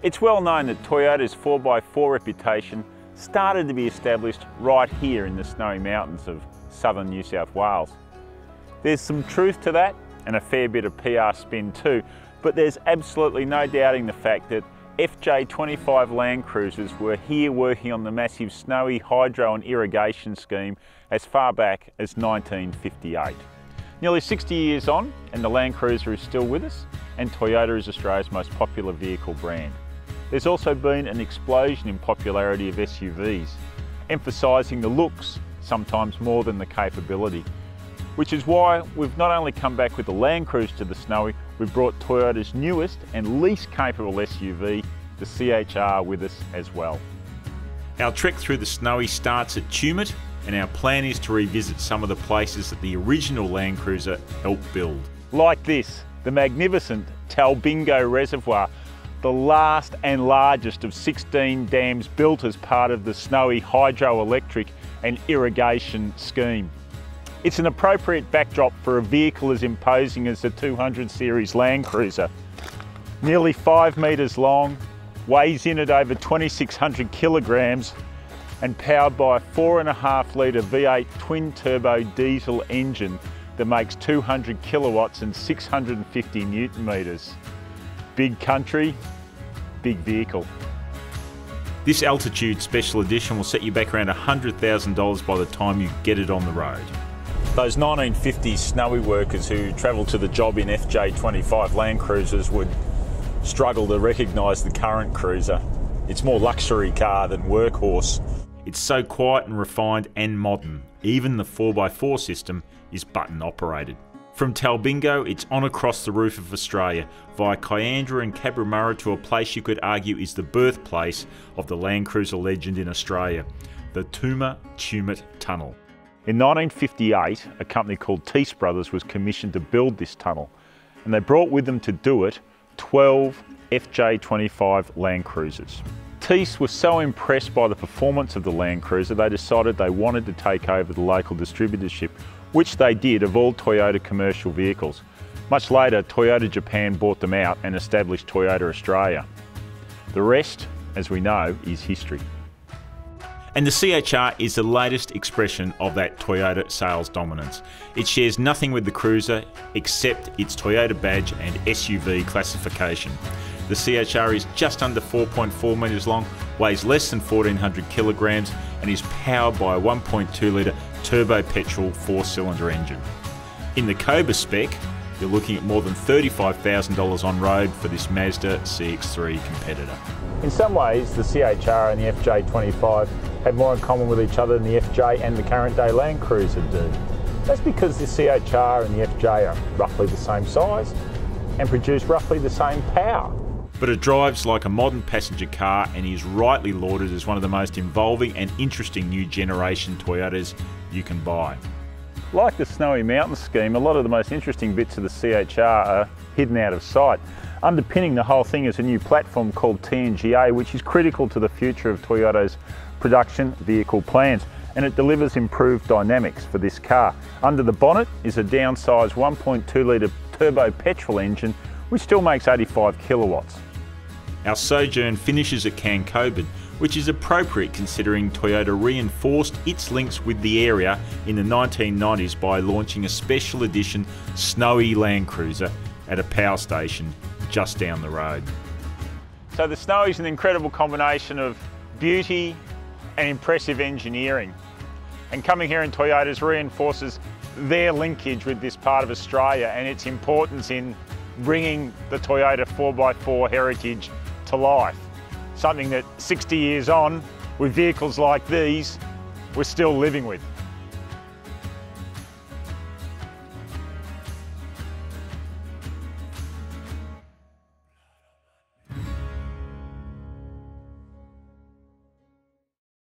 It's well known that Toyota's 4x4 reputation started to be established right here in the snowy mountains of southern New South Wales. There's some truth to that and a fair bit of PR spin too, but there's absolutely no doubting the fact that FJ25 LandCruisers were here working on the massive snowy hydro and irrigation scheme as far back as 1958. Nearly 60 years on, and the LandCruiser is still with us, and Toyota is Australia's most popular vehicle brand. There's also been an explosion in popularity of SUVs, emphasising the looks sometimes more than the capability, which is why we've not only come back with the LandCruiser to the snowy, we've brought Toyota's newest and least capable SUV, the CHR, with us as well. Our trek through the snowy starts at Tumut, and our plan is to revisit some of the places that the original LandCruiser helped build. Like this, the magnificent Talbingo Reservoir, the last and largest of 16 dams built as part of the snowy hydroelectric and irrigation scheme. It's an appropriate backdrop for a vehicle as imposing as the 200 series LandCruiser. Nearly 5 metres long, weighs in at over 2,600 kilograms, and powered by a 4.5 litre V8 twin turbo diesel engine that makes 200 kilowatts and 650 newton metres. Big country, big vehicle. This Altitude Special Edition will set you back around $100,000 by the time you get it on the road. Those 1950s snowy workers who travelled to the job in FJ25 LandCruisers would struggle to recognise the current cruiser. It's more luxury car than workhorse. It's so quiet and refined and modern. Even the 4x4 system is button operated. From Talbingo, it's on across the roof of Australia, via Kiandra and Cabramurra to a place you could argue is the birthplace of the LandCruiser legend in Australia, the Tumut Tunnel. In 1958, a company called Thiess Brothers was commissioned to build this tunnel, and they brought with them to do it 12 FJ25 LandCruisers. Thiess was so impressed by the performance of the LandCruiser, they decided they wanted to take over the local distributorship, which they did of all Toyota commercial vehicles. Much later, Toyota Japan bought them out and established Toyota Australia. The rest, as we know, is history. And the CHR is the latest expression of that Toyota sales dominance. It shares nothing with the Cruiser except its Toyota badge and SUV classification. The CHR is just under 4.4 metres long, weighs less than 1,400 kilograms, and is powered by a 1.2 litre turbo petrol 4-cylinder engine. In the Cobra spec, you're looking at more than $35,000 on road for this Mazda CX-3 competitor. In some ways, the CHR and the FJ25 have more in common with each other than the FJ and the current day LandCruiser do. That's because the CHR and the FJ are roughly the same size and produce roughly the same power. But it drives like a modern passenger car and is rightly lauded as one of the most involving and interesting new generation Toyotas you can buy. Like the Snowy Mountain scheme, a lot of the most interesting bits of the CHR are hidden out of sight. Underpinning the whole thing is a new platform called TNGA, which is critical to the future of Toyota's production vehicle plans, and it delivers improved dynamics for this car. Under the bonnet is a downsized 1.2 litre turbo petrol engine, which still makes 85 kilowatts. Our sojourn finishes at Cairncobin, which is appropriate considering Toyota reinforced its links with the area in the 1990s by launching a special edition snowy LandCruiser at a power station just down the road. So the Snowy is an incredible combination of beauty and impressive engineering. And coming here in Toyota's reinforces their linkage with this part of Australia and its importance in bringing the Toyota 4x4 heritage to life. Something that 60 years on, with vehicles like these, we're still living with.